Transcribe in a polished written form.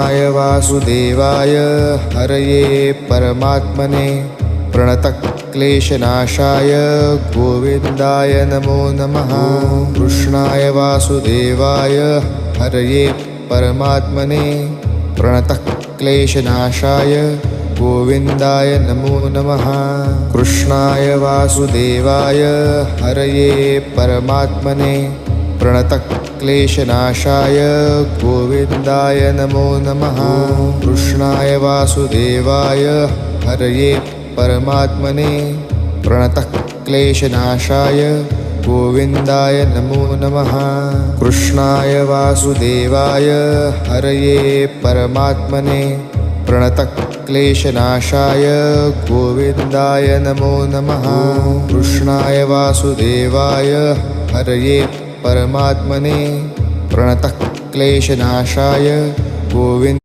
वासुदेवाय हरये परमात्मने प्रणतक्लेशनाशाय गोविन्दाय नमो नमः। कृष्णाय वासुदेवाय हरये परमात्मने प्रणतक्लेशनाशाय गोविन्दाय नमो नमः। कृष्णाय वासुदेवाय हरये परमात्मने प्रणतक्लेशनाशाय गोविन्दाय नमो नमः। कृष्णाय वासुदेवाय हरये परमात्मने प्रणतक्लेशनाशाय गोविन्दाय नमो नमः। कृष्णाय वासुदेवाय हरये परमात्मने प्रणतक्लेशनाशाय गोविन्दाय नमो नमः। कृष्णाय वासुदेवाय हरये परमात्मने प्रणतक्लेशनाशाय गोविन्द